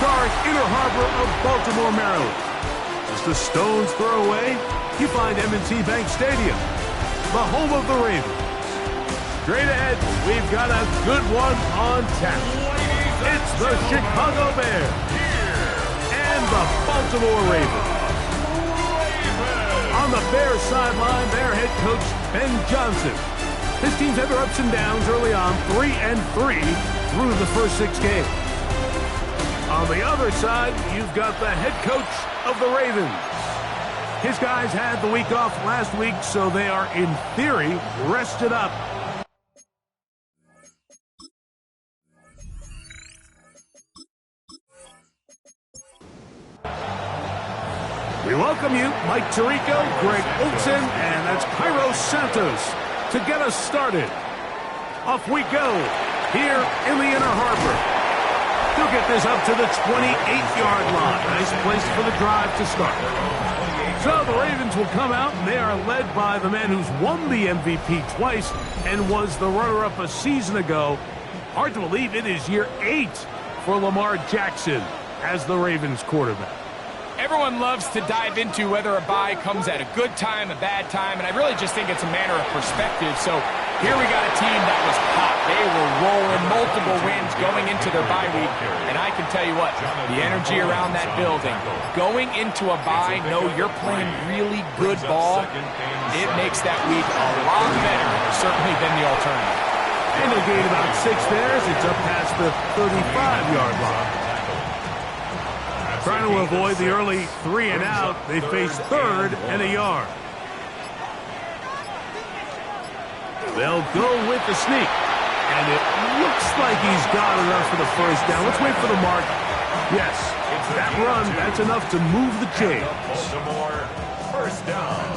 historic Inner Harbor of Baltimore, Maryland. Just a stone's throw away, you find M&T Bank Stadium, the home of the Ravens. Straight ahead, we've got a good one on tap. It's the Chicago Bears and the Baltimore Ravens. On the Bears sideline, their head coach, Ben Johnson. His team's had their ups and downs early on, 3-3 through the first 6 games. On the other side, you've got the head coach of the Ravens. His guys had the week off last week, so they are, in theory, rested up. We welcome you, Mike Tirico, Greg Olson, and that's Cairo Santos to get us started. Off we go here in the Inner Harbor. He'll get this up to the 28-yard line. Nice place for the drive to start. So the Ravens will come out, and they are led by the man who's won the MVP twice and was the runner-up a season ago. Hard to believe it is year 8 for Lamar Jackson as the Ravens quarterback. Everyone loves to dive into whether a bye comes at a good time, a bad time, and I really just think it's a matter of perspective. So here we got a team that was hot. They were rolling, multiple wins going into their bye week, and I can tell you what, the energy around that building, going into a bye, know you're playing really good ball, it makes that week a lot better, certainly than the alternative. And they gain about 6 there as it's up past the 35-yard line. Trying to avoid the early 3 and out, they face 3rd and a yard. They'll go with the sneak, and it looks like he's got enough for the first down. Let's wait for the mark. Yes, that run, that's enough to move the chains. Baltimore, first down.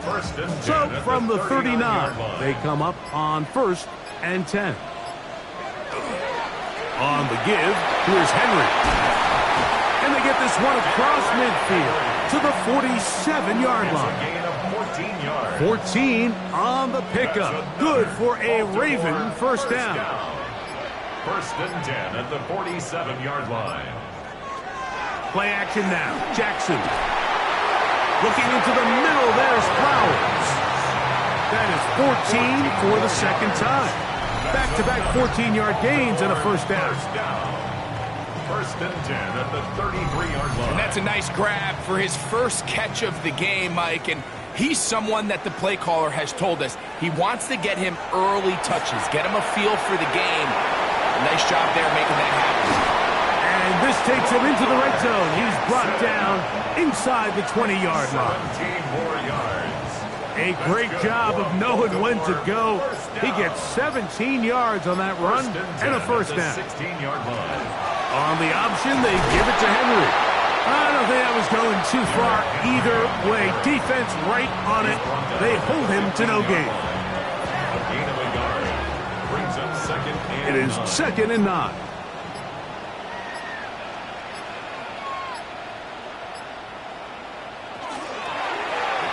First and 10 So from the 39, they come up on 1st and 10. On the give, here's Henry. And they get this one across midfield to the 47-yard line. Gain of 14 yards. 14 on the pickup. Good for a Raven first down. First and 10 at the 47-yard line. Play action now. Jackson. Looking into the middle, there's Flowers. That is 14 for the second time. Back-to-back 14-yard gains and a first down. First and 10 at the 33-yard line. And that's a nice grab for his first catch of the game, Mike. And he's someone that the play caller has told us he wants to get him early touches, get him a feel for the game. Nice job there making that happen. And this takes him into the red zone. He's brought down inside the 20-yard line. 17 more yards. A great job of knowing when to go. He gets 17 yards on that run and a first down. 16-yard line. On the option, they give it to Henry. I don't think that was going too far either way. Defense right on it. They hold him to no gain. A gain of a yard. Brings up second and It is 2nd and 9.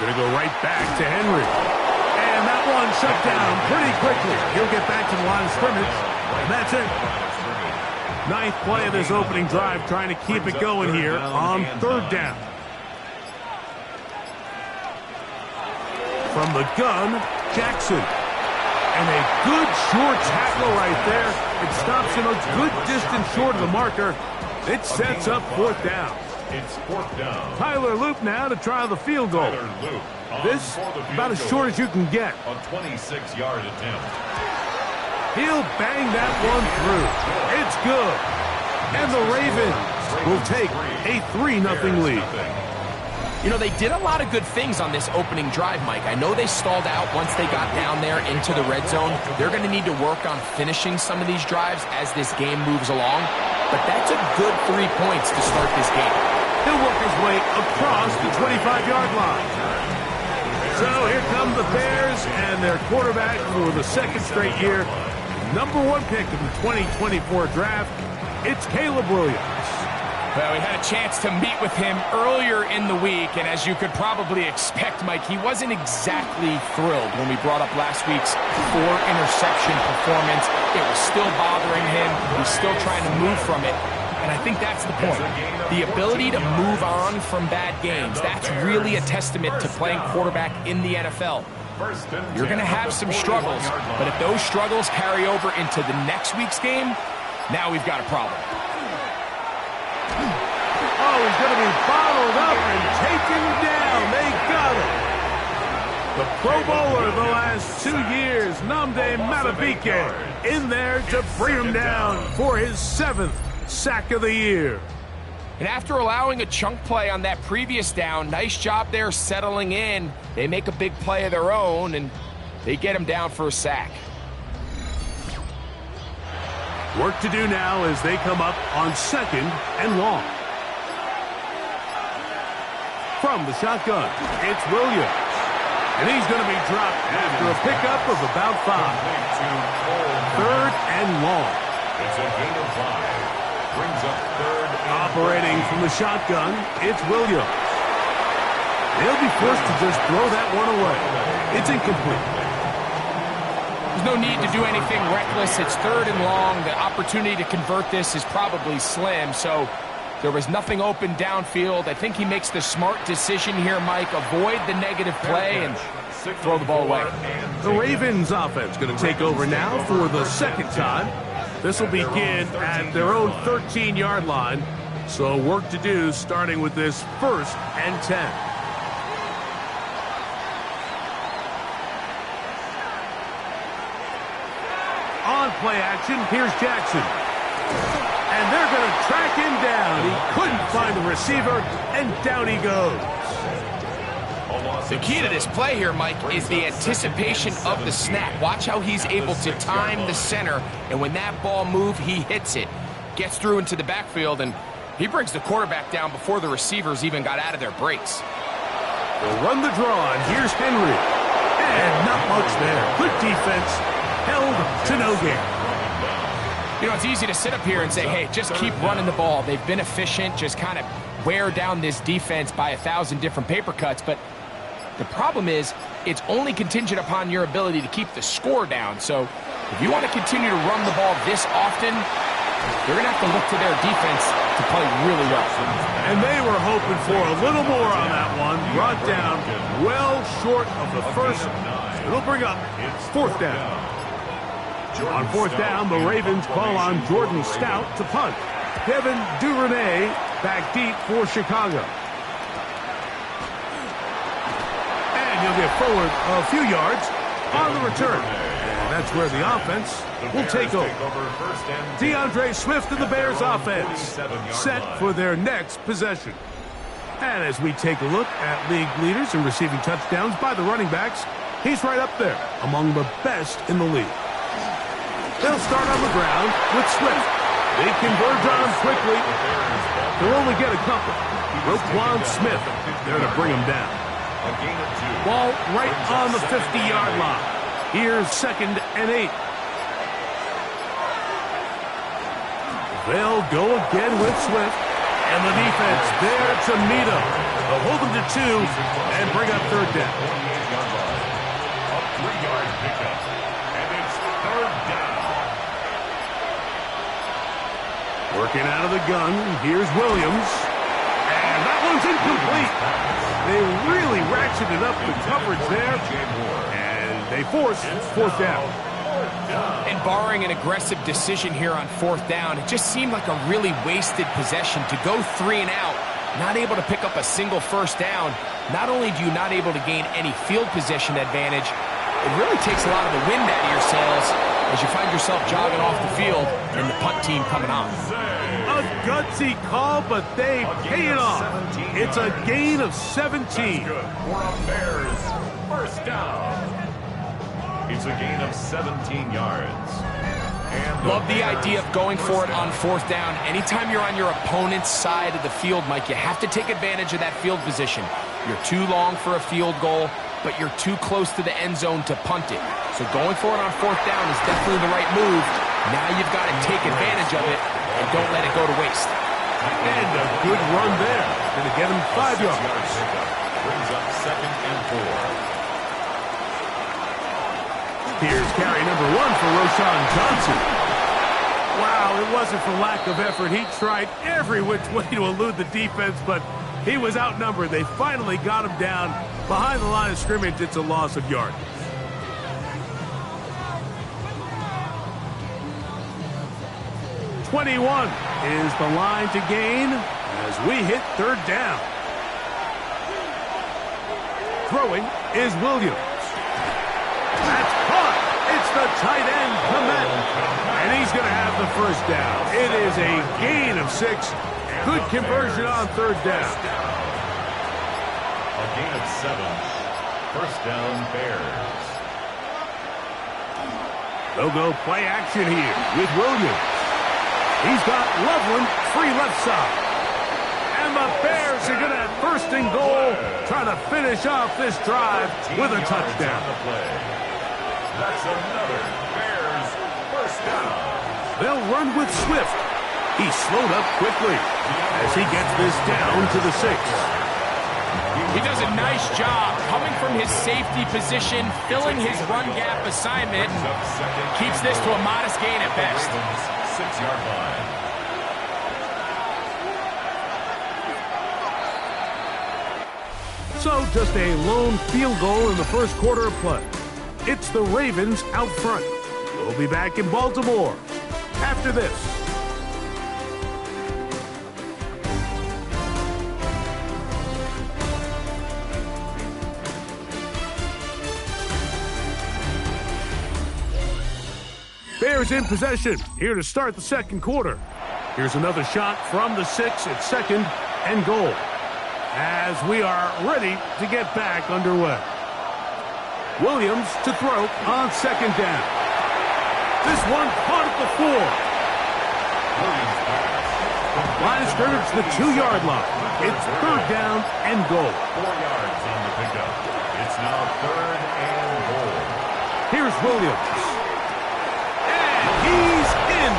Going to go right back to Henry. And that one shut down pretty quickly. He'll get back to the line of scrimmage. And that's it. 9th play of this opening drive, trying to keep it going here on 3rd down. From the gun, Jackson. And a good short tackle right there. It stops him a good distance short of the marker. It sets up 4th down. it's 4th down. Tyler Loop now to try the field goal. Tyler Loop This about as short as you can get. A 26-yard attempt. He'll bang that one through. It's good. And the Ravens will take a 3-0 lead. You know, they did a lot of good things on this opening drive, Mike. I know they stalled out once they got down there into the red zone. They're going to need to work on finishing some of these drives as this game moves along. But that's a good 3 points to start this game. He'll work his way across the 25-yard line. So here come the Bears and their quarterback for the second straight year. #1 pick in the 2024 draft. It's Caleb Williams. Well, we had a chance to meet with him earlier in the week, and as you could probably expect, Mike, he wasn't exactly thrilled when we brought up last week's 4-interception performance. It was still bothering him. He's still trying to move from it. And I think that's the point. The ability to move on from bad games. That's really a testament to playing quarterback in the NFL. You're going to have some struggles, but if those struggles carry over into the next week's game, now we've got a problem. Oh, he's going to be bottled up and taken down. They got him. The Pro Bowler the last 2 years, Nnamdi Madubuike, in there to bring him down for his 7th sack of the year. And after allowing a chunk play on that previous down, nice job there settling in. They make a big play of their own, and they get him down for a sack. Work to do now as they come up on 2nd and long. From the shotgun, it's Williams. And he's going to be dropped after a pickup of about 5. 3rd and long. It's a gain of 5. Brings up 3rd and operating from the shotgun, it's Williams. They'll be forced to just throw that one away. It's incomplete. There's no need to do anything reckless. It's 3rd and long. The opportunity to convert this is probably slim, so there was nothing open downfield. I think he makes the smart decision here, Mike. Avoid the negative play and throw the ball away. The Ravens offense going to take over now for the 2nd time. This will begin at their own 13-yard line. So work to do starting with this 1st and 10. On play action, here's Jackson. And they're going to track him down. He couldn't find the receiver, and down he goes. The key to this play here, Mike, is the anticipation of the snap. Watch how he's able to time the center, and when that ball moves, he hits it. Gets through into the backfield, and he brings the quarterback down before the receivers even got out of their breaks. They'll run the draw, and here's Henry. And not much there. Good defense. Held to no gain. You know, it's easy to sit up here and say, hey, just keep running the ball. They've been efficient, just kind of wear down this defense by 1,000 different paper cuts. But the problem is it's only contingent upon your ability to keep the score down. So if you want to continue to run the ball this often, you're going to have to look to their defense to play really well. And they were hoping for a little more on that one. Brought down well short of the first. It'll bring up 4th down. On 4th down, the Ravens call on Jordan Stout to punt. Kevin Duvernay back deep for Chicago. And he'll get forward a few yards on the return. And that's where the offense will take over. DeAndre Swift and the Bears offense set for their next possession. And as we take a look at league leaders in receiving touchdowns by the running backs, he's right up there among the best in the league. They'll start on the ground with Swift. They converge on him quickly. They'll only get a couple. Roquan Smith there to bring him down. Ball right on the 50-yard line. Here's 2nd and 8. They'll go again with Swift. And the defense there to meet him. They'll hold him to 2 and bring up 3rd down. A 3-yard pickup. And it's 3rd down. Working out of the gun, here's Williams. And that one's incomplete. They really ratcheted up the coverage there. And they force 4th down. And barring an aggressive decision here on 4th down, it just seemed like a really wasted possession to go 3 and out, not able to pick up a single 1st down. Not only do you not able to gain any field position advantage, it really takes a lot of the wind out of your sails as you find yourself jogging off the field and the punt team coming on. A gutsy call, but they pay it off. It's a gain of 17. For a Bears 1st down. It's a gain of 17 yards. And Love the idea of going for it on 4th down. Anytime you're on your opponent's side of the field, Mike, you have to take advantage of that field position. You're too long for a field goal, but you're too close to the end zone to punt it. So going for it on 4th down is definitely the right move. Now you've got to take advantage of it and don't let it go to waste. And a good run there. Going to get him 5 yards. brings up 2nd and 4. Here's carry number 1 for Roschon Johnson. Wow, it wasn't for lack of effort. He tried every which way to elude the defense, but he was outnumbered. They finally got him down behind the line of scrimmage. It's a loss of yardage. .21 is the line to gain as we hit third down. Throwing is Williams. That's caught. It's the tight end, Kmet. And he's going to have the first down. It is a gain of 6. Good conversion on third down. A gain of 7. First down, Bears. They'll go play action here with Williams. He's got Loveland free left side. And the Bears are going to have first and goal, trying to finish off this drive with a touchdown. That's another Bears first down. They'll run with Swift. He slowed up quickly as he gets this down to the 6. He does a nice job coming from his safety position, filling his run gap assignment, and keeps this to a modest gain at best. 6-yard line. So just a lone field goal in the first quarter of play. It's the Ravens out front. We'll be back in Baltimore after this. Bears in possession, here to start the second quarter. Here's another shot from the 6 at second and goal, as we are ready to get back underway. Williams to throw on second down. This one caught at the 4. Line of scrimmage to the 2-yard line. It's third down and goal. 4 yards on the pickup. It's now third and goal. Here's Williams. He's in.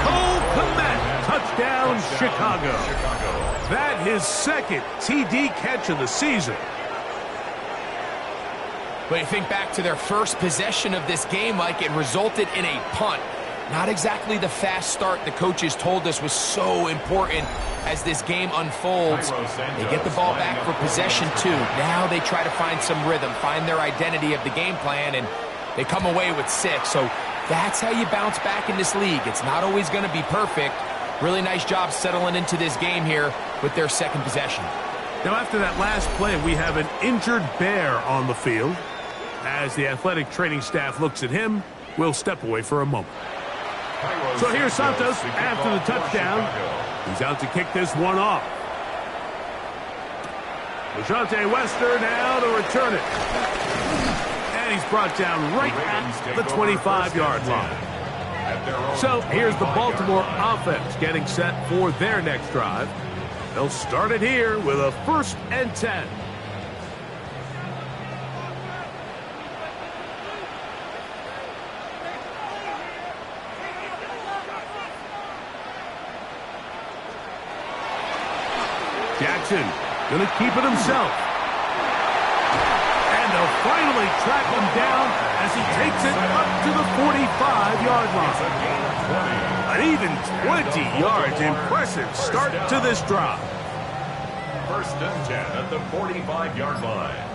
Cole Kmet, touchdown, Chicago. That his second TD catch of the season. But you think back to their first possession of this game, like it resulted in a punt. Not exactly the fast start the coaches told us was so important as this game unfolds. They get the ball back for possession 2. Now they try to find some rhythm, find their identity of the game plan, and they come away with 6. So that's how you bounce back in this league. It's not always going to be perfect. Really nice job settling into this game here with their second possession. Now after that last play, we have an injured Bear on the field. As the athletic training staff looks at him, we'll step away for a moment. So here's Santos after the touchdown. He's out to kick this one off. Lashante Wester now to return it. And he's brought down right at the 25-yard line. So here's the Baltimore offense getting set for their next drive. They'll start it here with a 1st and 10. Jackson going to keep it himself. And they'll finally track him down as he takes it up to the 45-yard line. An even 20 yards. Impressive start to this drive. 1st and 10 at the 45-yard line.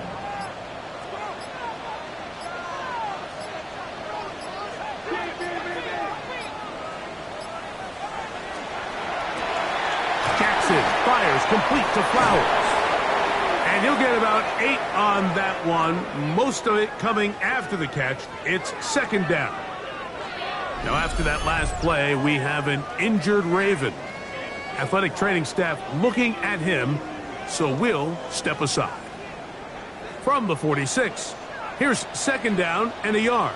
Jackson fires complete to Flowers. And he'll get about 8 on that one, most of it coming after the catch. It's 2nd down. Now after that last play, we have an injured Raven. Athletic training staff looking at him, so we'll step aside. From the 46, here's 2nd down and a yard.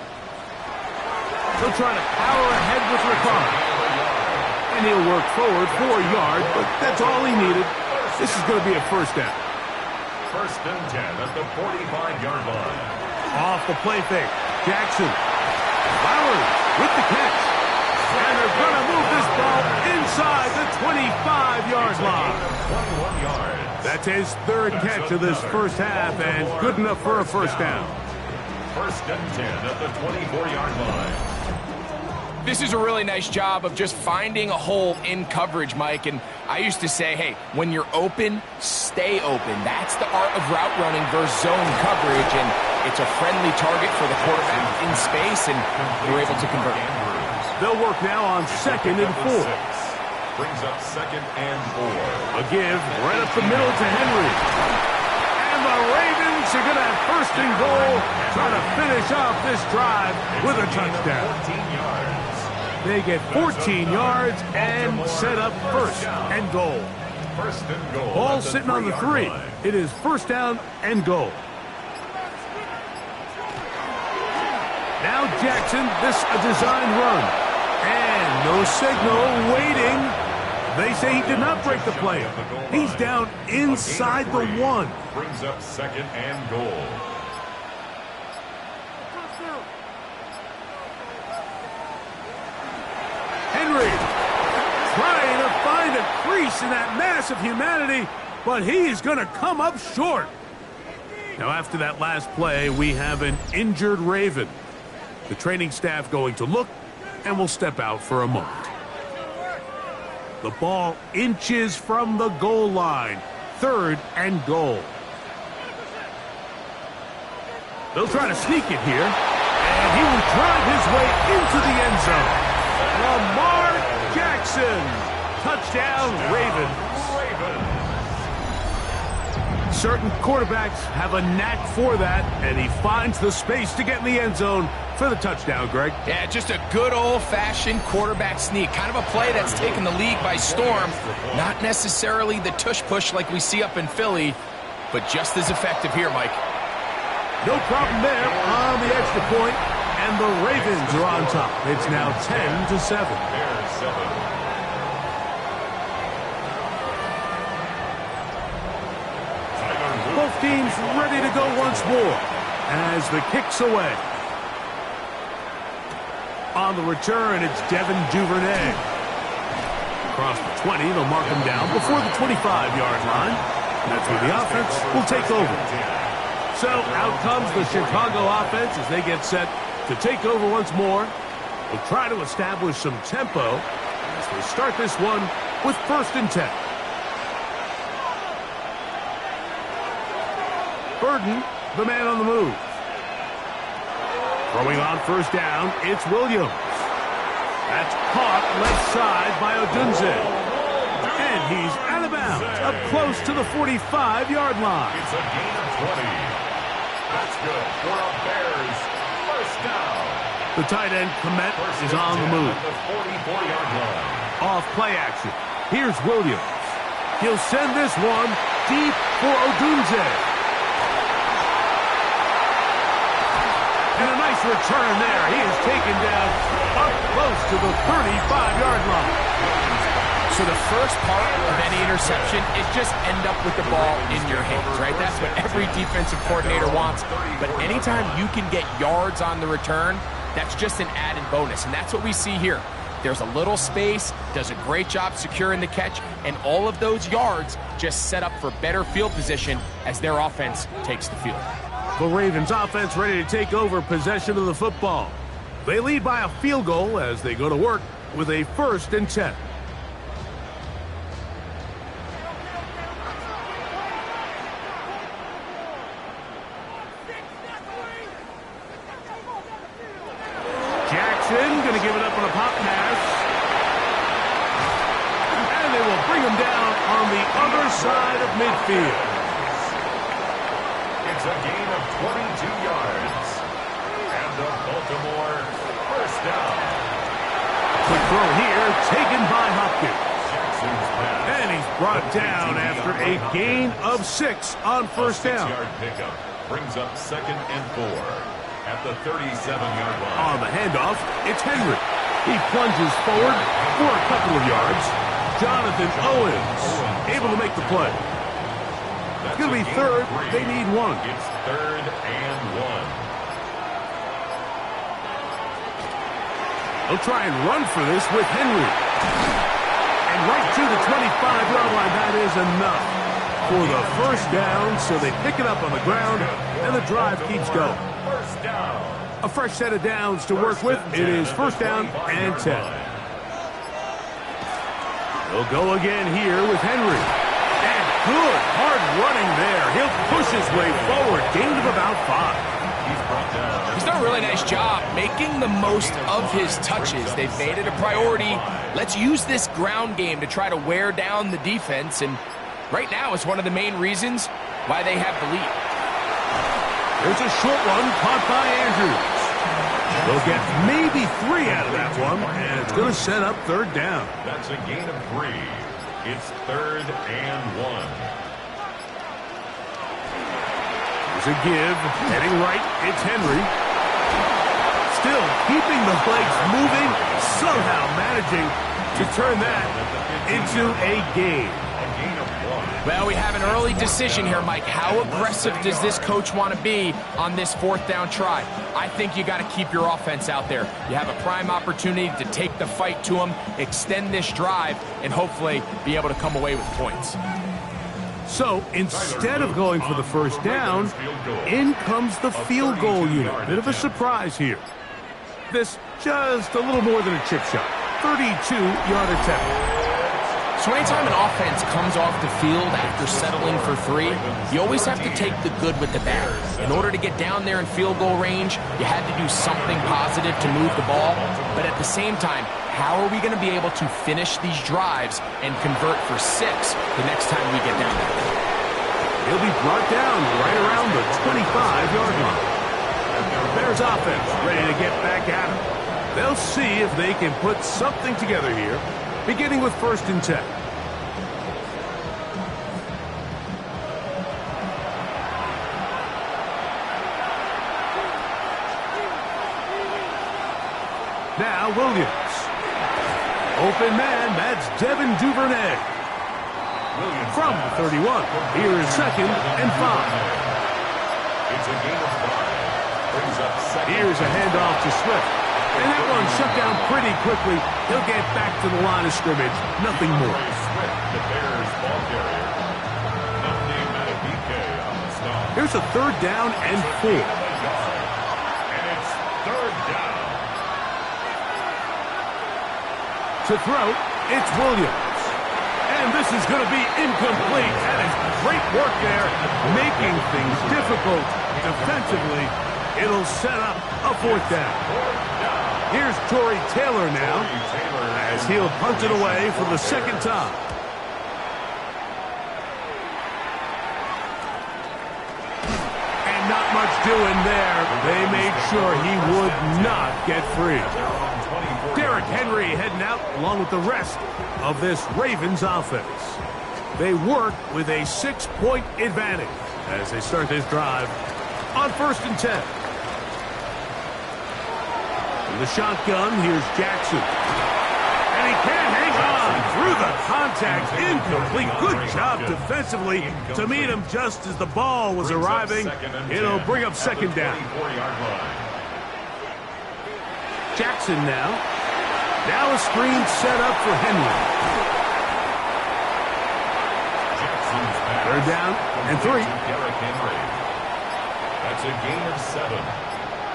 He'll try to power ahead with Ricard. And he'll work forward for a yard, but that's all he needed. This is going to be a 1st down. 1st and 10 at the 45-yard line. Off the play fake. Jackson. Flowers with the catch. And they're going to move this ball inside the 25-yard line. 21 yards. That's his 3rd catch of this first half, and good enough for a 1st down. 1st and 10 at the 24-yard line. This is a really nice job of just finding a hole in coverage, Mike. And I used to say, hey, when you're open, stay open. That's the art of route running versus zone coverage. And it's a friendly target for the quarterback in space, and they're able to convert. They'll work now on 2nd and 4. Brings up 2nd and 4. A give right up the middle to Henry. And the Ravens are going to have 1st and goal, trying to finish off this drive with a touchdown. 14 yards. They get 14 yards and set up 1st and goal. 1st and goal. Ball sitting on the 3. It is 1st down and goal. Now Jackson, this a designed run. And no signal, waiting. They say he did not break the play. He's down inside the 1. Brings up 2nd and goal. Henry trying to find a crease in that mass of humanity, but he is going to come up short. Now after that last play, we have an injured Raven. The training staff going to look and will step out for a moment. The ball inches from the goal line. 3rd and goal. They'll try to sneak it here, and he will drive his way into the end zone. Lamar Jackson. Touchdown, Ravens. Certain quarterbacks have a knack for that, and he finds the space to get in the end zone for the touchdown, Greg. Yeah, just a good old-fashioned quarterback sneak. Kind of a play that's taken the league by storm. Not necessarily the tush-push like we see up in Philly, but just as effective here, Mike. No problem there on the extra point, and the Ravens are on top. It's now 10-7. Bears 7. Both teams ready to go once more as the kick's away. On the return, it's Devin Duvernay. Across the 20, they'll mark him down before the 25-yard line. That's where the offense will take over. So out comes the Chicago offense as they get set to take over once more. They'll try to establish some tempo as they start this one with 1st and 10. Burden, the man on the move. Throwing on 1st down, it's Williams. That's caught left side by Odunze. And he's out of bounds, up close to the 45-yard line. It's a gain of 20. That's good for a Bears 1st down. The tight end, Komet, is on the move. At the 44-yard line. Off play action. Here's Williams. He'll send this one deep for Odunze. And a nice return there. He is taken down up close to the 35-yard line. So the first part of any interception is just end up with the ball in your hands, right? That's what every defensive coordinator wants. But anytime you can get yards on the return, that's just an added bonus. And that's what we see here. There's a little space, does a great job securing the catch, and all of those yards just set up for better field position as their offense takes the field. The Ravens offense ready to take over possession of the football. They lead by a field goal as they go to work with a 1st and 10. Jackson going to give it up on a pop pass. And they will bring him down on the other side of midfield. It's a gain of 22 yards. And the Baltimore 1st down. Quick throw here, taken by Hopkins. And he's brought down after a gain of 6 on 1st down. 6-yard pickup brings up 2nd and 4 at the 37-yard line. On the handoff, it's Henry. He plunges forward for a couple of yards. Jonathan Owens able to make the play. It's going to be 3rd. They need 1. It's 3rd and 1. They'll try and run for this with Henry. And right to the 25-yard line, that is enough for the 1st down. So they pick it up on the ground, and the drive keeps going. 1st down. A fresh set of downs to work with. It is first down and 10. He'll go again here with Henry. And good hard running there. He'll push his way forward. Gain of about 5. He's done a really nice job making the most of his touches. They've made it a priority. Let's use this ground game to try to wear down the defense. And right now it's one of the main reasons why they have the lead. There's a short one caught by Andrews. They'll get maybe 3 out of that one, and it's going to set up third down. That's a gain of 3. It's 3rd and 1. There's a give. Heading right, it's Henry. Still keeping the legs moving, somehow managing to turn that into a gain. Well, we have an early decision here, Mike. How aggressive does this coach want to be on this 4th down try? I think you got to keep your offense out there. You have a prime opportunity to take the fight to them, extend this drive, and hopefully be able to come away with points. So instead of going for the first down, in comes the field goal unit. Bit of a surprise here. This just a little more than a chip shot. 32-yard attempt. So anytime an offense comes off the field after settling for 3, you always have to take the good with the bad. In order to get down there in field goal range, you had to do something positive to move the ball. But at the same time, how are we going to be able to finish these drives and convert for 6 the next time we get down there? He'll be brought down right around the 25-yard line. Bears offense ready to get back at him. They'll see if they can put something together here, beginning with 1st and 10. Now Williams. Open man, that's Devin Duvernay. From the 31, here is 2nd and 5. It's a gain of 5. Brings up 2nd. Here's a handoff to Swift. And that one shut down pretty quickly. He'll get back to the line of scrimmage. Nothing more. Swift, the Bears ball carrier. Nothing but a BK on the stop. Here's a 3rd down and 4. And it's 3rd down. To throw, it's Williams. And this is going to be incomplete. That is great work there, making things difficult defensively. It'll set up a 4th down. Here's Tory Taylor now, as he'll punt it away for the 2nd time. And not much doing there. They made sure he would not get free. Derrick Henry heading out along with the rest of this Ravens offense. They work with a 6-point advantage as they start this drive on 1st and 10. In the shotgun, here's Jackson. And he can't hang on through the contact. Incomplete. Good job defensively to meet him just as the ball was arriving. It'll bring up 2nd down. Jackson now. Now a screen set up for Henry. 3rd down and 3. That's a gain of 7.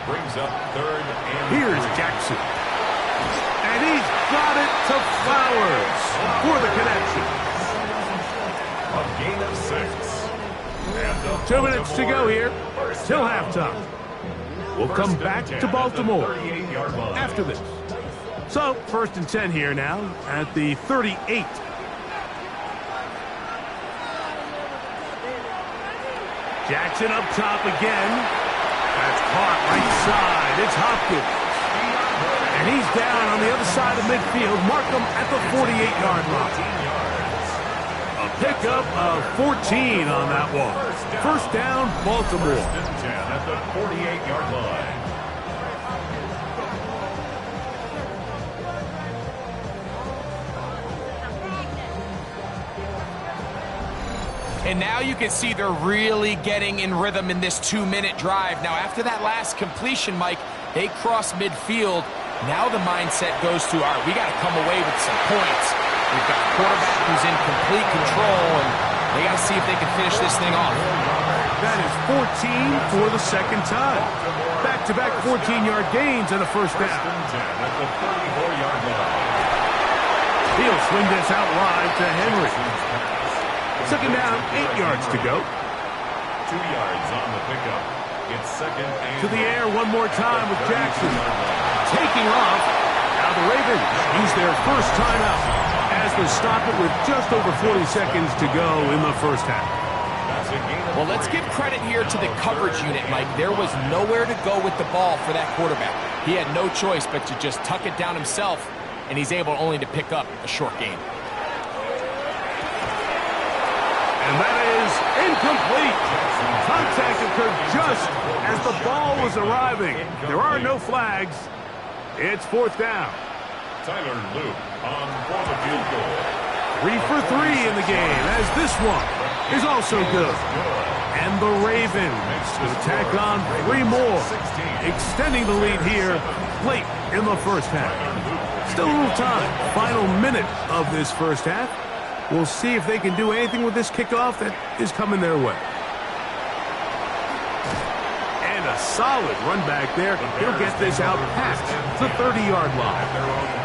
Brings up 3rd and 3. Here's Jackson. And he's got it to Flowers for the connection. A gain of 6. 2 minutes to go here till halftime. We'll come back to Baltimore after this. So, 1st and 10 here now at the 38. Jackson up top again. That's caught right side. It's Hopkins. And he's down on the other side of midfield. Markham at the 48-yard line. A pickup of 14 on that one. 1st down, Baltimore. 10 at the 48-yard line. And now you can see they're really getting in rhythm in this 2-minute drive. Now, after that last completion, Mike, they cross midfield. Now the mindset goes to, all right, we got to come away with some points. We've got a quarterback who's in complete control, and they got to see if they can finish this thing off. That is 14 for the second time. Back-to-back 14-yard gains and a first down. First and 10 at the 34-yard line. He'll swing this out wide to Henry. Second down, 8 yards to go. 2 yards on the pickup. It's second and To the air one more time with Jackson. Taking off. Now the Ravens use their first timeout as they stop it with just over 40 seconds to go in the first half. Well, let's give credit here to the coverage unit, Mike. There was nowhere to go with the ball for that quarterback. He had no choice but to just tuck it down himself, and he's able only to pick up a short gain. And that is incomplete. Contact occurred just as the ball was arriving. There are no flags. It's fourth down. Tyler Luke on for the field goal. 3 for 3 in the game, as this one is also good. And the Ravens will tack on 3 more, extending the lead here late in the first half. Still a little time. Final minute of this first half. We'll see if they can do anything with this kickoff that is coming their way. And a solid run back there. He'll get this out past the 30-yard line.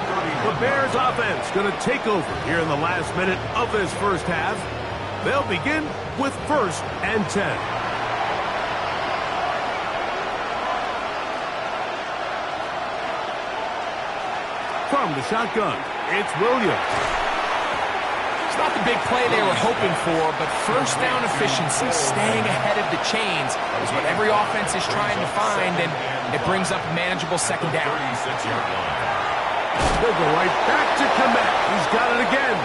The Bears offense going to take over here in the last minute of this first half. They'll begin with first and 10. From the shotgun, it's Williams. It's not the big play they were hoping for, but first down efficiency, staying ahead of the chains, is what every offense is trying to find, and it brings up a manageable second down. 36-yard line. They'll go right back to Kmet. He's got it again.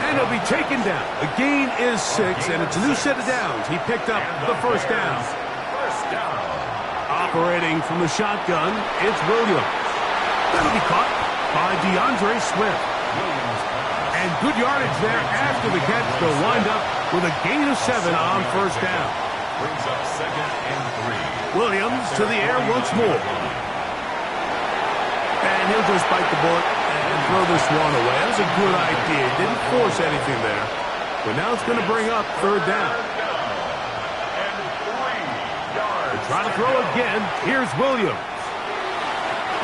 And he'll be taken down. The gain is 6, and it's a new set of downs. He picked up the first down. First down. Operating from the shotgun, it's Williams. That'll be caught by DeAndre Swift. And good yardage there after the catch. They'll wind up with a gain of 7 on first down. Brings up second and 3. Williams to the air once more. And he'll just bite the bullet and throw this one away. That was a good idea. Didn't force anything there. But now it's going to bring up third down. They try to throw again. Here's Williams.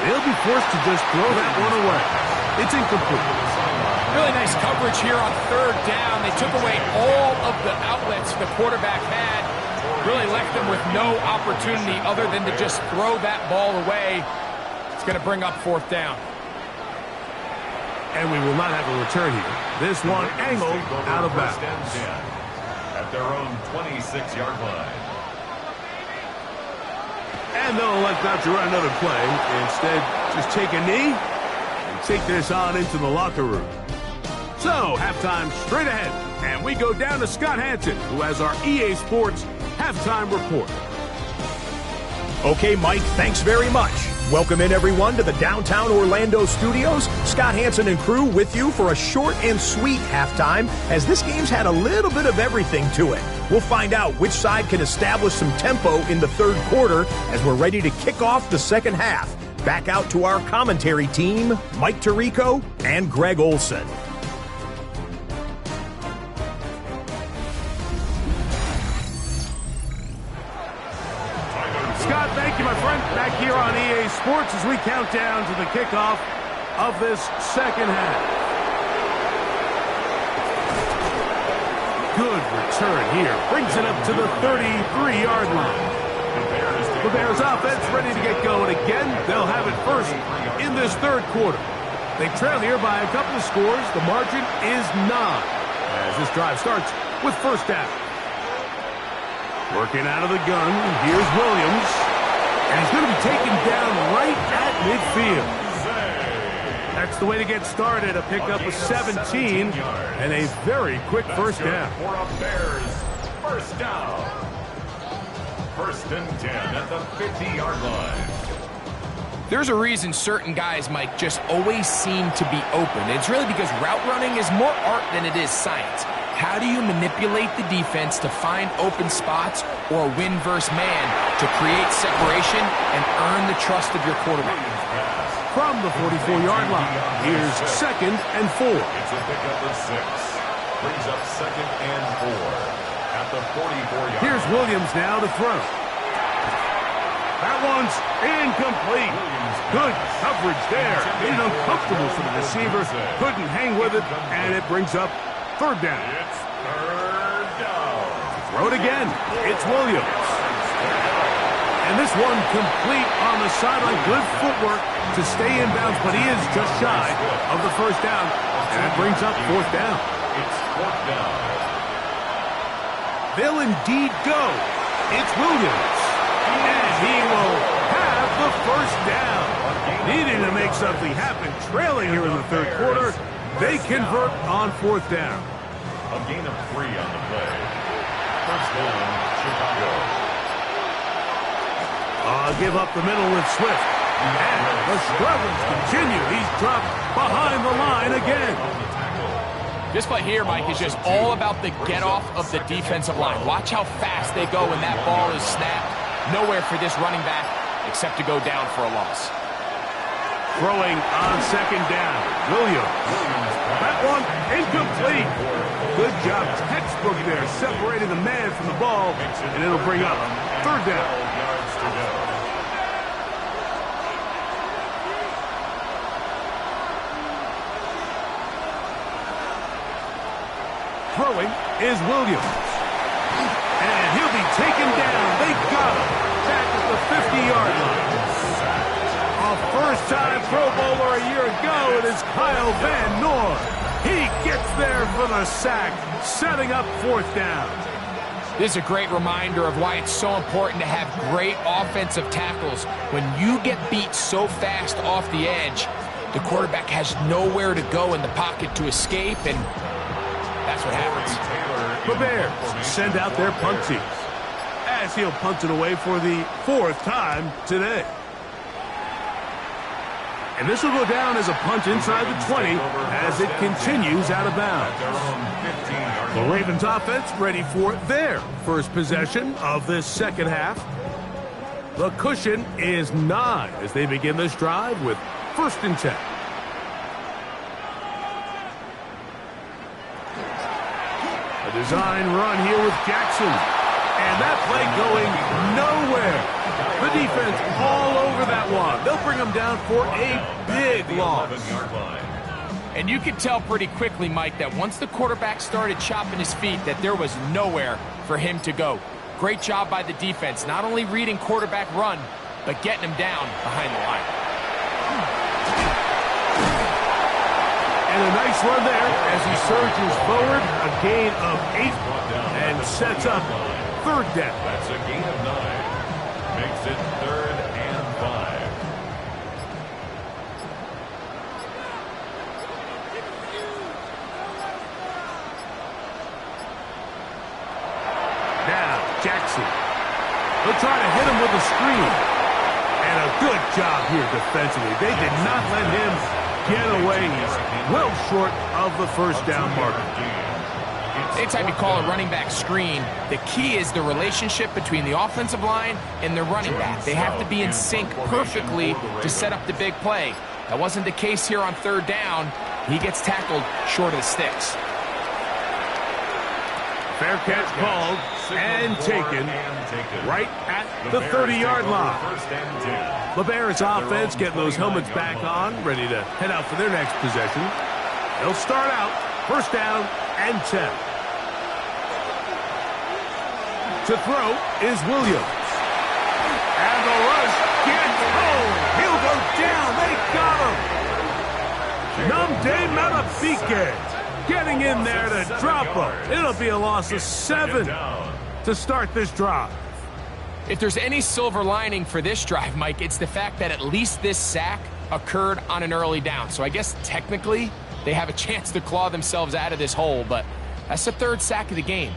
They'll be forced to just throw that one away. It's incomplete. Really nice coverage here on third down. They took away all of the outlets the quarterback had. Really left them with no opportunity other than to just throw that ball away. It's going to bring up fourth down. And we will not have a return here. This one angled out of bounds. At their own 26-yard line. And they'll elect not to run another play. Instead, just take a knee and take this on into the locker room. So, halftime straight ahead. And we go down to Scott Hanson, who has our EA Sports halftime report. Okay, Mike, thanks very much. Welcome in, everyone, to the downtown Orlando studios. Scott Hanson and crew with you for a short and sweet halftime, as this game's had a little bit of everything to it. We'll find out which side can establish some tempo in the third quarter as we're ready to kick off the second half. Back out to our commentary team, Mike Tirico and Greg Olson. Scott, thank you, my friend. Back here on EA Sports as we count down to the kickoff of this second half. Good return here. Brings it up to the 33-yard line. The Bears offense ready to get going again. They'll have it first in this third quarter. They trail here by a couple of scores. The margin is 9 as this drive starts with first down. Working out of the gun, here's Williams. And he's going to be taken down right at midfield. That's the way to get started. A pickup of 17 and a very quick first down. For a Bears first down. First and 10 at the 50-yard line. There's a reason certain guys, Mike, just always seem to be open. It's really because route running is more art than it is science. How do you manipulate the defense to find open spots or win versus man to create separation and earn the trust of your quarterback? From the 44-yard line, here's second and 4. It's a pickup of 6. Brings up second and 4. at the 44-yard. Here's Williams now to throw. That one's incomplete. Good coverage there. Made it uncomfortable for the receiver. Couldn't hang with it, and it brings up third down. It's third down. Throw it again. It's Williams. And this one complete on the sideline. Good footwork to stay in bounds, but he is just shy of the first down. And it brings up fourth down. It's fourth down. They'll indeed go. It's Williams. And he will have the first down. Needing to make something happen. Trailing here in the third quarter. They convert on fourth down. A gain of 3 on the play. First down, Chicago. Give up the middle with Swift. And the struggles continue. He's dropped behind the line again. This play here, Mike, is just all about the get-off of the defensive line. Watch how fast they go when that ball is snapped. Nowhere for this running back except to go down for a loss. Throwing on second down. Williams. That one incomplete. Good job. Textbook there. Separating the man from the ball. And it'll bring up third down. Throwing is Williams. And he'll be taken down. They got him. Back at the 50-yard line. A first-time Pro Bowler a year ago, it is Kyle Van Noy. He gets there for the sack, setting up fourth down. This is a great reminder of why it's so important to have great offensive tackles. When you get beat so fast off the edge, the quarterback has nowhere to go in the pocket to escape, and that's what happens. The Bears send out their punt teams as he'll punt it away for the fourth time today. And this will go down as a punt inside the 20 as it continues out of bounds. The Ravens offense ready for their first possession of this second half. The cushion is 9 as they begin this drive with first and 10. A design run here with Jackson. And that play going nowhere. The defense all over that one. They'll bring them down for a big loss. And you could tell pretty quickly, Mike, that once the quarterback started chopping his feet, that there was nowhere for him to go. Great job by the defense, not only reading quarterback run, but getting him down behind the line. And a nice run there as he surges forward. A gain of 8 and sets up third down. That's a gain of 9. Makes it third and 5. Now, Jackson. They'll try to hit him with a screen. And a good job here defensively. They did not let him get away. He's well short of the first down marker. Anytime you call a running back screen, the key is the relationship between the offensive line and the running back. They have to be in sync perfectly to set up the big play. That wasn't the case here on third down. He gets tackled short of the sticks. Fair catch called and taken right at the 30-yard line. The Bears offense getting those helmets back on, ready to head out for their next possession. They'll start out first down and 10. To throw is Williams. And the rush gets home. He'll go down. They got him. Nnamdi Madubuike getting in there to drop him. It'll be a loss of 7 to start this drive. If there's any silver lining for this drive, Mike, it's the fact that at least this sack occurred on an early down. So I guess technically they have a chance to claw themselves out of this hole, but that's the third sack of the game.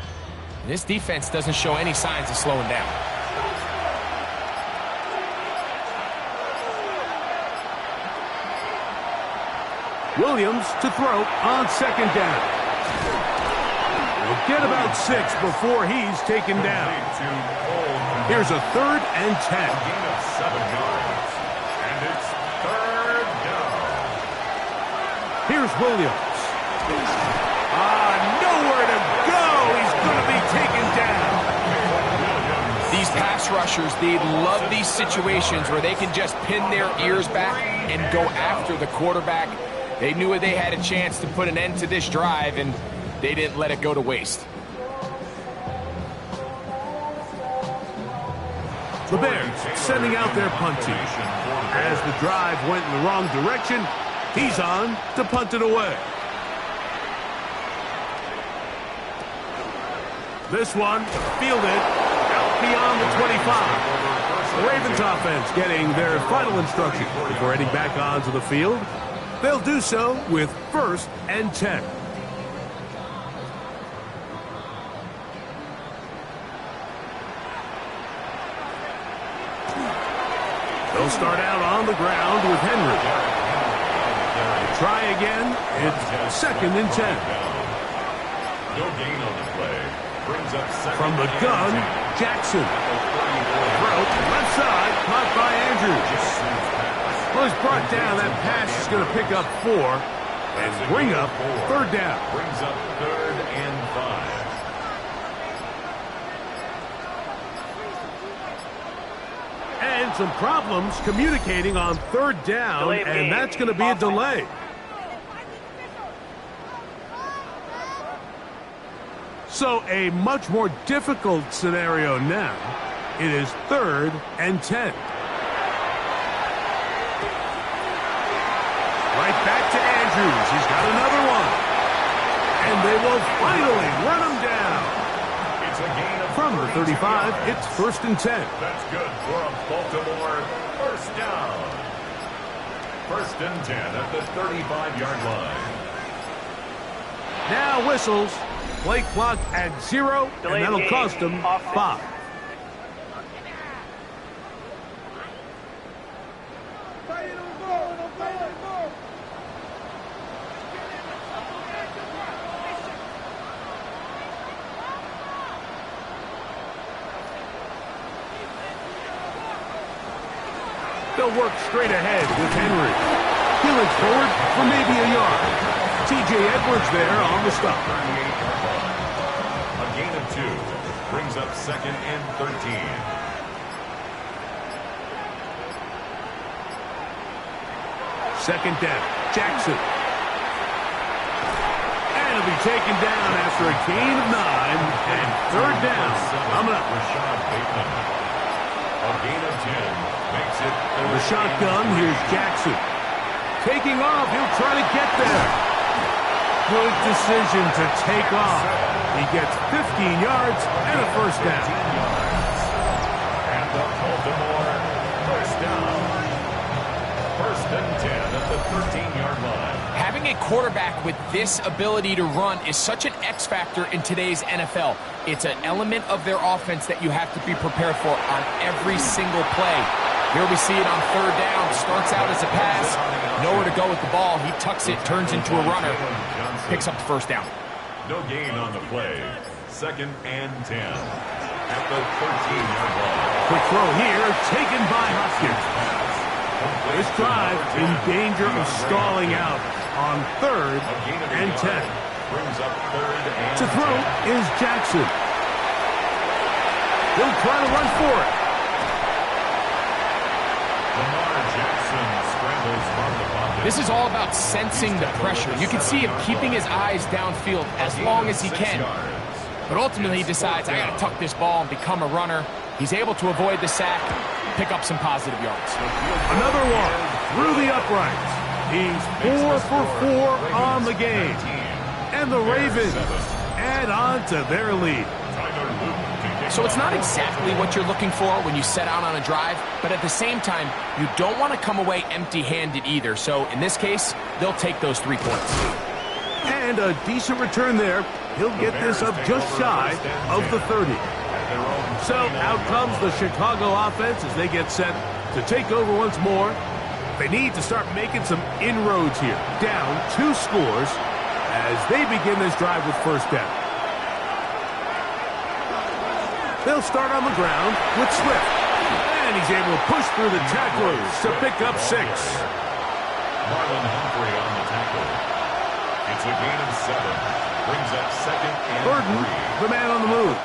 And this defense doesn't show any signs of slowing down. Williams to throw on second down. We'll get about 6 before he's taken down. Here's a third and 10. Gain of 7 yards. And it's third down. Here's Williams. Nowhere to go. He's going to be taken These pass rushers, they love these situations where they can just pin their ears back and go after the quarterback. They knew they had a chance to put an end to this drive, and they didn't let it go to waste. The Bears sending out their punt team. As the drive went in the wrong direction, he's on to punt it away. This one fielded out beyond the 25. The Ravens offense getting their final instruction before heading back onto the field. They'll do so with 1st and 10. They'll start out on the ground with Henry. Try again. It's 2nd and 10. No gain on the play. Brings up second. From the gun, Jackson. Throw left side, caught by Andrews. Well, he's brought down. That pass is going to pick up 4 and bring up 3rd down. Brings up 3rd and 5. And some problems communicating on 3rd down, and that's going to be a delay. So a much more difficult scenario now. It is 3rd and 10. Right back to Andrews. He's got another one. And they will finally run him down. It's a gain of From the 35, it's 1st and 10. That's good for a Baltimore 1st down. 1st and 10 at the 35-yard line. Now whistles. Play clock at 0, and that'll cost them 5. They'll work straight ahead with Henry. Peeling forward for maybe a yard. T.J. Edwards there on the stop. A gain of 2. Brings up 2nd and 13. Second down. Jackson. And it'll be taken down after a gain of 9. And 3rd down. Coming up. Rashad Bateman. A gain of 10. Makes it The shotgun, here's Jackson. Taking off, he'll try to get there. Good decision to take off. He gets 15 yards and a 1st down. And the Baltimore 1st down. 1st and 10 at the 13-yard line. Having a quarterback with this ability to run is such an X factor in today's NFL. It's an element of their offense that you have to be prepared for on every single play. Here we see it on 3rd down. Starts out as a pass. Nowhere to go with the ball. He tucks it, turns into a runner. Picks up the 1st down. No gain on the play. 2nd and 10 at the 13-yard line. Quick throw here, taken by Hopkins. This drive in danger of stalling out on 3rd and 10. Brings up 3rd and To throw is Jackson. He'll try to run for it. Lamar Jackson scrambles from the pocket. This is all about sensing the pressure. You can see him keeping his eyes downfield as long as he can. But ultimately he decides, I got to tuck this ball and become a runner. He's able to avoid the sack, pick up some positive yards. Another one through the uprights. He's 4 for 4 on the game. And the Ravens add on to their lead. So it's not exactly what you're looking for when you set out on a drive, but at the same time, you don't want to come away empty-handed either. So in this case, they'll take those 3 points. And a decent return there. He'll get this up just shy of the 30. So out comes the Chicago offense as they get set to take over once more. They need to start making some inroads here. Down 2 scores as they begin this drive with 1st down. They'll start on the ground with Swift. And he's able to push through the tacklers to pick up 6. Marlon Humphrey on the tackle. It's a gain of 7. Brings up 2nd and Burden, 3. the man on the move.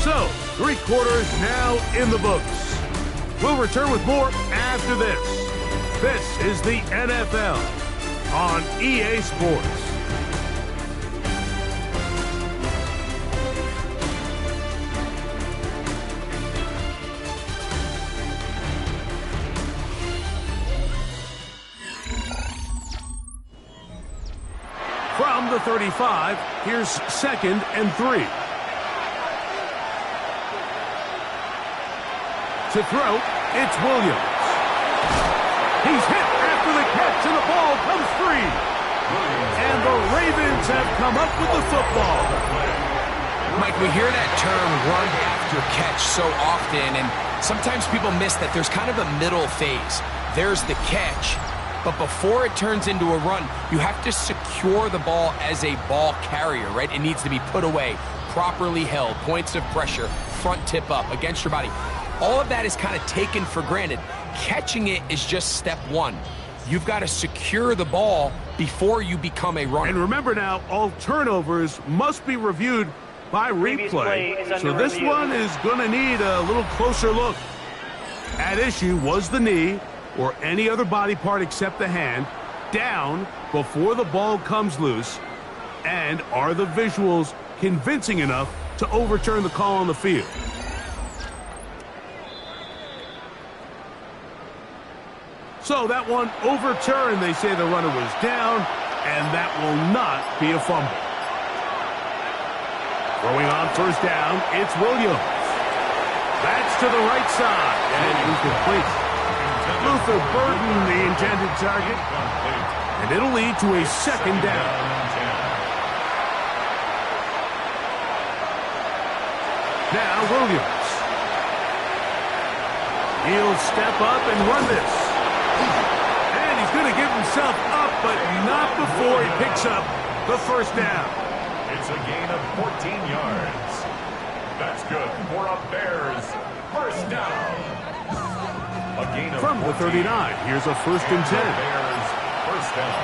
So, 3 quarters now in the books. We'll return with more after this. This is the NFL on EA Sports. From the 35, here's 2nd and 3. To throw, it's Williams. He's hit after the catch, and the ball comes free. And the Ravens have come up with the football. Mike, we hear that term run after catch so often, and sometimes people miss that there's kind of a middle phase. There's the catch, but before it turns into a run, you have to secure the ball as a ball carrier, right? It needs to be put away, properly held, points of pressure, front tip up against your body. All of that is kind of taken for granted. Catching it is just step one. You've got to secure the ball before you become a runner. And remember now, all turnovers must be reviewed by replay. So this one is going to need a little closer look. At issue was the knee or any other body part except the hand down before the ball comes loose. And are the visuals convincing enough to overturn the call on the field? So that one overturned. They say the runner was down, and that will not be a fumble. Throwing on 1st down, it's Williams. That's to the right side, and incomplete. Luther Burden, the intended target, and it'll lead to a 2nd down. Now Williams. He'll step up and run this. And he's going to give himself up, but not before he picks up the 1st down. It's a gain of 14 yards. That's good for a Bears 1st down. A gain of From the 39, here's a 1st and 10. Bears 1st down.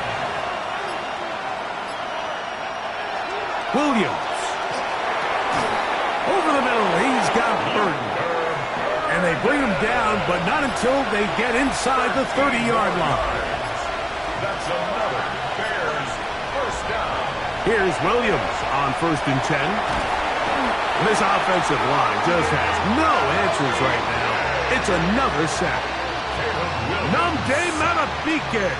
Williams. Over the middle, he's got Burden. And they bring him down, but not until they get inside the 30-yard line. That's another Bears 1st down. Here's Williams on 1st and 10. This offensive line just has no answers right now. It's another sack. Nnamdi Madubuike.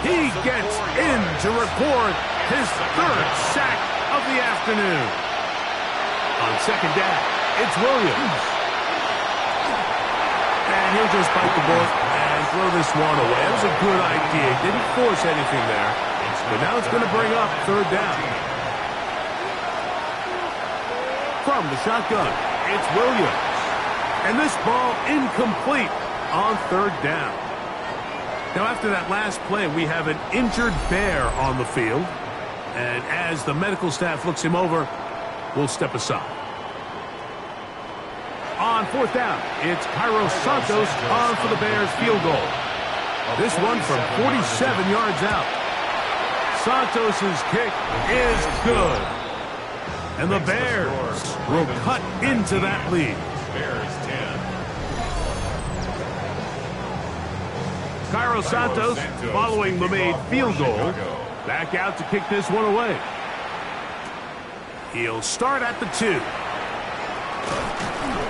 He gets in to record his 3rd sack of the afternoon. On 2nd down, it's Williams. And he'll just bite the bullet and throw this one away. That was a good idea. Didn't force anything there. But now it's going to bring up 3rd down. From the shotgun, it's Williams. And this ball incomplete on 3rd down. Now after that last play, we have an injured Bear on the field. And as the medical staff looks him over, we'll step aside. On 4th down, it's Cairo Santos on for the Bears field goal. This one from 47 yards out. Santos' kick is good. And the Bears will cut into that lead. Bears 10. Cairo Santos, following the made field goal, back out to kick this one away. He'll start at the 2.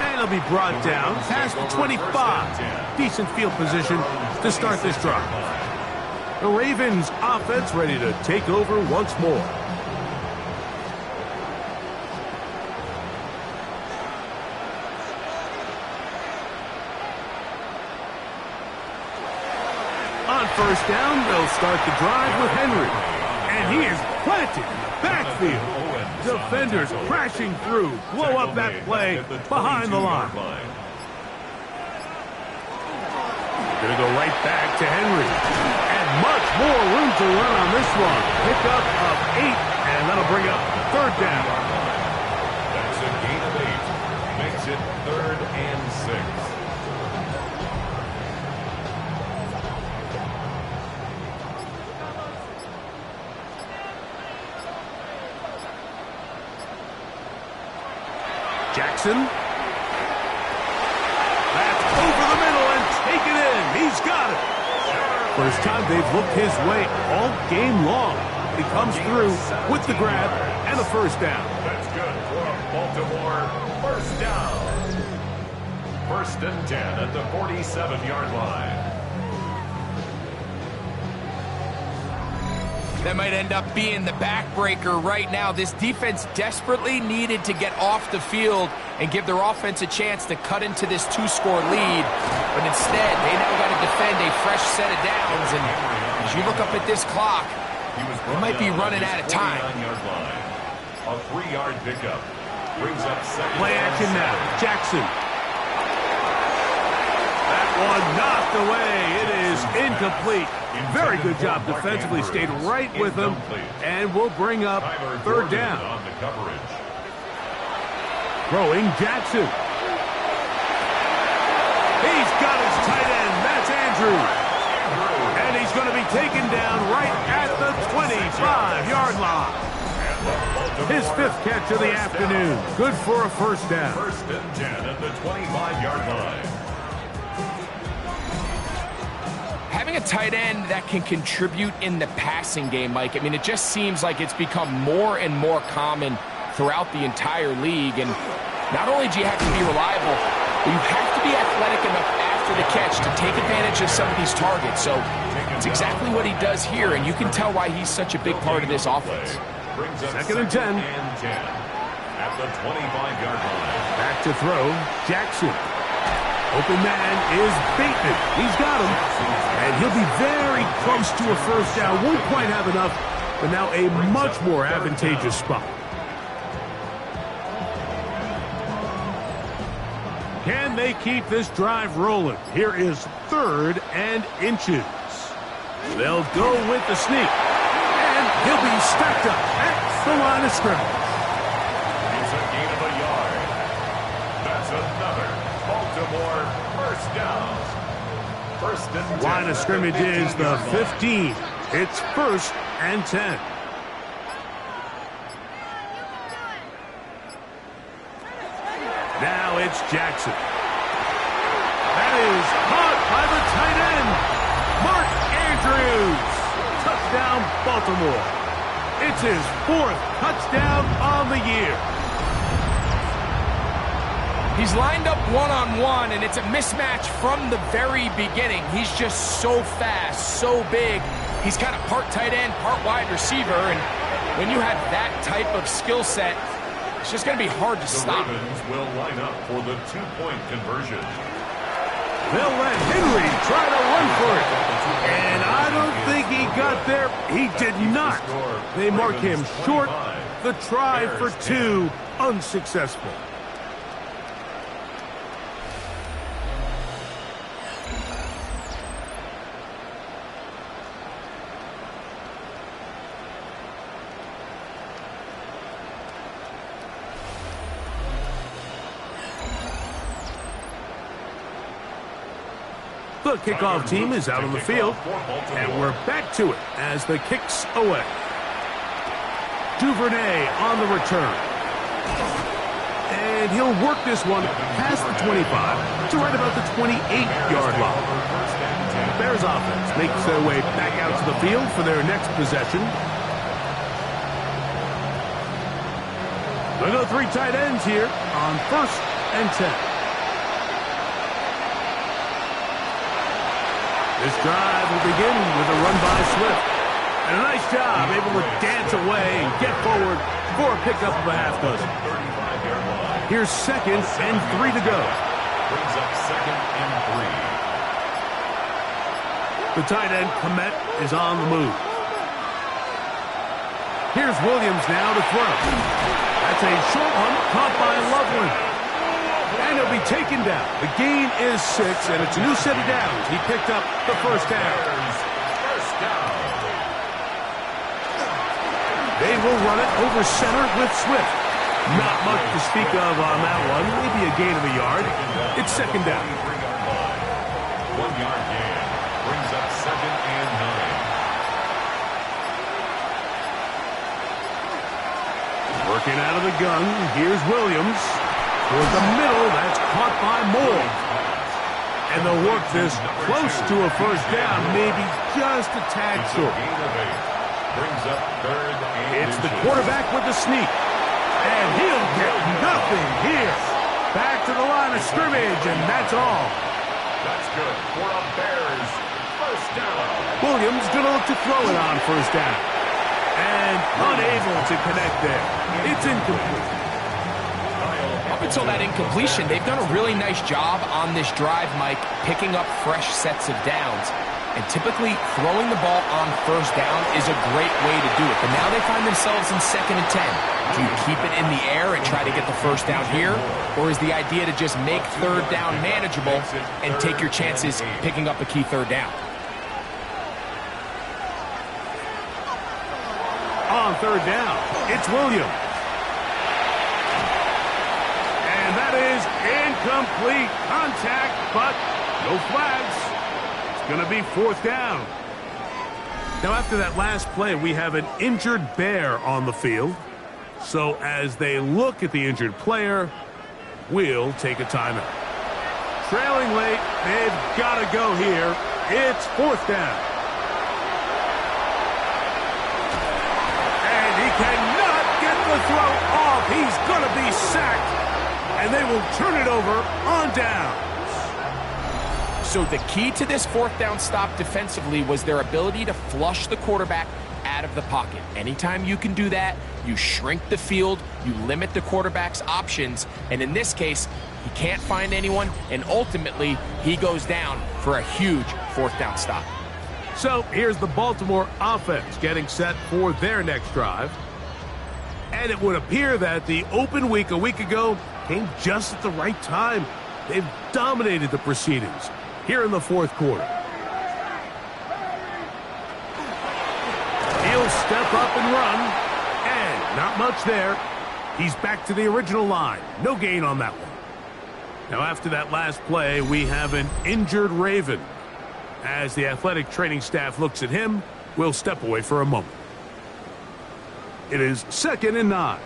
And he'll be brought down past the 25. Decent field position to start this drive. The Ravens offense ready to take over once more. On 1st down, they'll start the drive with Henry. And he is planted in the backfield. Defenders crashing through, blow up that play behind the line. Going to go right back to Henry. And much more room to run on this one. Pickup of 8, and that'll bring up 3rd down. That's a gain of 8. Makes it 3rd and 6. Jackson First time they've looked his way all game long. He comes through with the grab and a first down. That's good for a Baltimore first down. 1st and 10 at the 47-yard line. That might end up being the backbreaker right now. This defense desperately needed to get off the field and give their offense a chance to cut into this 2-score lead. But instead, they now got to defend a fresh set of downs. And as you look up at this clock, they might be running out of time. A 3-yard pickup brings up second. Play action now. Jackson. That one knocked away. It is incomplete. Very good job defensively. Stayed right with him. And we'll bring up 3rd down. On the coverage. Throwing Jackson. He's got his tight end. That's Andrews. And he's going to be taken down right at the 25-yard line. His 5th catch of the afternoon. Good for a first down. 1st and 10 at the 25-yard line. Having a tight end that can contribute in the passing game, Mike, I mean, it just seems like it's become more and more common throughout the entire league. And not only do you have to be reliable, but you have to be athletic enough after the catch to take advantage of some of these targets. So it's exactly what he does here, and you can tell why he's such a big part of this offense. 2nd and 10. At the 25-yard line. Back to throw. Jackson. Open man is Bateman. He's got him. And he'll be very close to a first down. Won't quite have enough, but now a much more advantageous spot. Can they keep this drive rolling? Here is 3rd and inches. They'll go with the sneak. And he'll be stacked up at the line of scrimmage. It's a gain of a yard. That's another Baltimore first down. 1st and 10. Line of scrimmage is the 15. It's 1st and 10. Now it's Jackson. That is caught by the tight end, Mark Andrews. Touchdown, Baltimore. It's his 4th touchdown on the year. He's lined up one-on-one, and it's a mismatch from the very beginning. He's just so fast, so big. He's kind of part tight end, part wide receiver, and when you have that type of skill set, it's just going to be hard to stop. The Ravens will line up for the 2-point conversion. They'll let Henry try to run for it. And I don't think he got there. He did not. They mark him short. The try for 2, unsuccessful. The kickoff team is out on the field, and we're back to it as the kick's away. Duvernay on the return. And he'll work this one past the 25 to right about the 28-yard line. Bears offense makes their way back out to the field for their next possession. They'll go 3 tight ends here on 1st and 10. This drive will begin with a run by Swift. And a nice job, able to dance away and get forward for a pickup of a half dozen. Here's 2nd and 3 to go. Brings up 2nd and 3. The tight end, Komet, is on the move. Here's Williams now to throw. That's a short one caught by Loveland. And he'll be taken down. The gain is 6, and it's a new set of downs. He picked up the first down. First down. They will run it over center with Swift. Not much to speak of on that one. Maybe a gain of a yard. It's 2nd down. 1-yard gain. Brings up 2nd and 9. Working out of the gun. Here's Williams. Toward the middle, that's caught by Moore. And they'll work this close to a first down, maybe just a tad short. Brings up third and It's the quarterback with the sneak. And he'll get nothing here. Back to the line of scrimmage, and that's all. That's good for a Bears first down. Williams going to look to throw it on first down. And unable to connect there. It's incomplete. Up until that incompletion, they've done a really nice job on this drive, Mike, picking up fresh sets of downs. And typically, throwing the ball on first down is a great way to do it. But now they find themselves in 2nd and 10. Do you keep it in the air and try to get the first down here? Or is the idea to just make third down manageable and take your chances picking up a key third down? On third down, it's Williams. And that is incomplete contact, but no flags. It's going to be 4th down. Now, after that last play, we have an injured Bear on the field. So as they look at the injured player, we'll take a timeout. Trailing late, they've got to go here. It's 4th down. And he cannot get the throw off. He's going to be sacked. And they will turn it over on down. So the key to this 4th down stop defensively was their ability to flush the quarterback out of the pocket. Anytime you can do that, you shrink the field, you limit the quarterback's options, and in this case, he can't find anyone, and ultimately, he goes down for a huge 4th down stop. So here's the Baltimore offense getting set for their next drive. And it would appear that the open week a week ago came just at the right time. They've dominated the proceedings here in the 4th quarter. He'll step up and run, and not much there. He's back to the original line. No gain on that one. Now, after that last play, we have an injured Raven. As the athletic training staff looks at him, we'll step away for a moment. It is 2nd and 9.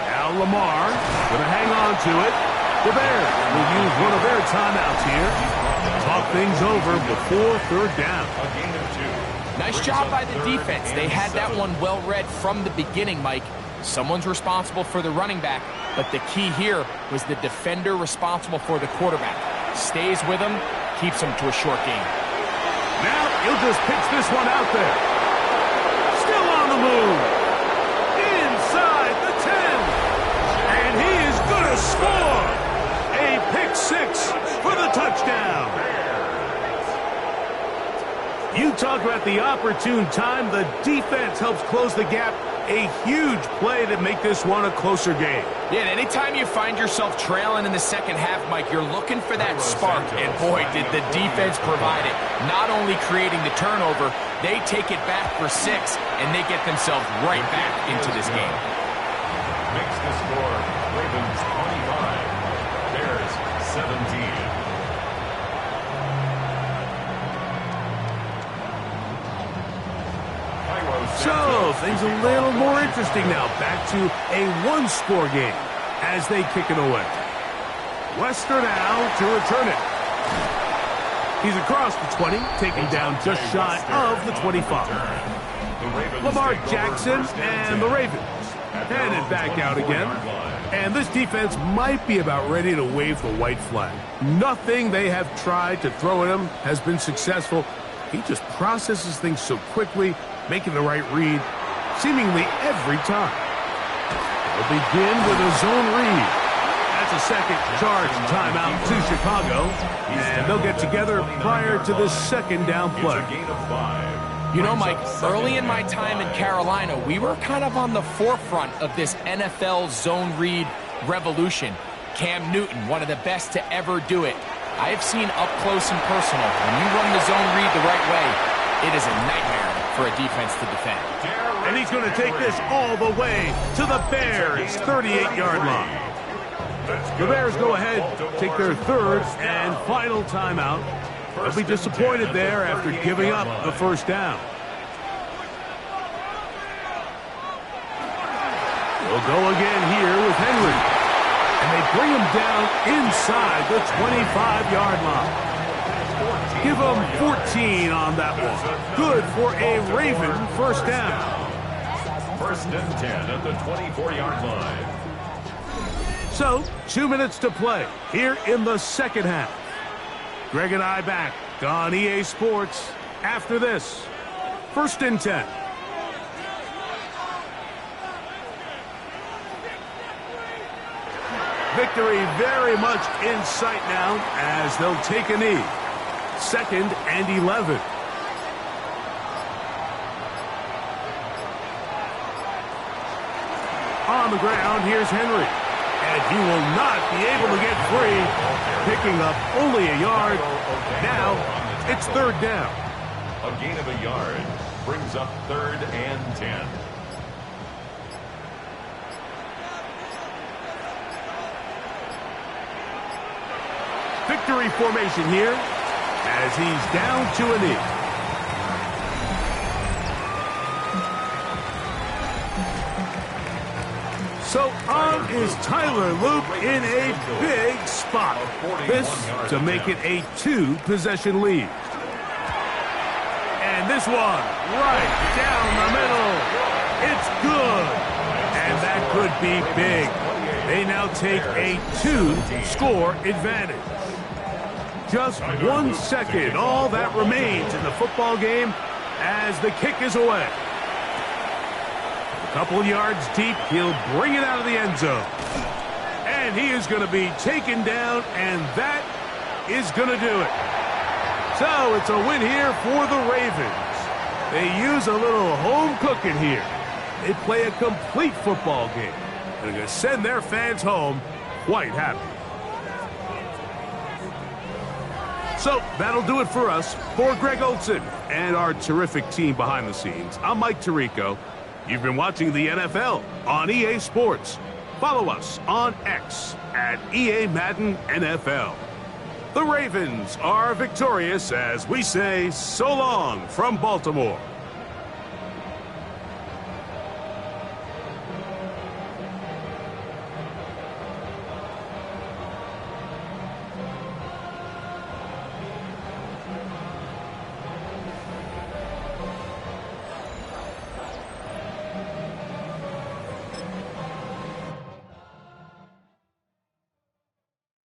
Now Lamar going to hang on to it. The Bears will use one of their timeouts here. Talk things over before 3rd down. A gain of 2. Nice job by the defense. They had that one well read from the beginning, Mike. Someone's responsible for the running back, but the key here was the defender responsible for the quarterback. Stays with him, keeps him to a short gain. Now he'll just pitch this one out there. Still on the move. Inside the 10. And he is going to score. A pick 6 for the touchdown. You talk about the opportune time. The defense helps close the gap. A huge play to make this one a closer game. Yeah, and anytime you find yourself trailing in the second half, Mike, you're looking for that spark. And boy, did the defense provide it. Not only creating the turnover, they take it back for 6, and they get themselves right back into this game. Makes the score Ravens 25, Bears 17. So, things a little more interesting now. Back to a one-score game as they kick it away. Wester now to return it. He's across the 20, taking down just shy of the 25. Lamar Jackson and the Ravens headed back out again. And this defense might be about ready to wave the white flag. Nothing they have tried to throw at him has been successful. He just processes things so quickly, making the right read seemingly every time. They'll begin with a zone read. That's a second charge timeout to Chicago. And they'll get together prior to this 2nd down play. You know, Mike, early in my time in Carolina, we were kind of on the forefront of this NFL zone read revolution. Cam Newton, one of the best to ever do it. I have seen up close and personal, when you run the zone read the right way, it is a nightmare for a defense to defend. And he's going to take this all the way to the Bears' 38-yard line. The Bears go ahead, take their 3rd and final timeout. They'll be disappointed there after giving up the first down. They'll go again here with Henry. And they bring him down inside the 25-yard line. Give him 14 on that one. Good for a Raven first down. First and 10 at the 24-yard line. So, 2 minutes to play here in the second half. Greg and I back on EA Sports after this. First and 10. Victory very much in sight now as they'll take a knee. 2nd and 11. On the ground, here's Henry. And he will not be able to get free. Picking up only a yard. Now, it's 3rd down. A gain of a yard brings up 3rd and 10. Victory formation here as he's down to a knee. So on is Tyler Loop in a big spot. This to make it a 2-possession lead. And this one right down the middle. It's good. And that could be big. They now take a 2-score advantage. Just 1 second, all that remains in the football game as the kick is away. A couple yards deep, he'll bring it out of the end zone. And he is going to be taken down, and that is going to do it. So it's a win here for the Ravens. They use a little home cooking here. They play a complete football game. They're going to send their fans home quite happy. So that'll do it for us. For Greg Olsen and our terrific team behind the scenes, I'm Mike Tirico. You've been watching the NFL on EA Sports. Follow us on X at EA Madden NFL. The Ravens are victorious as we say so long from Baltimore.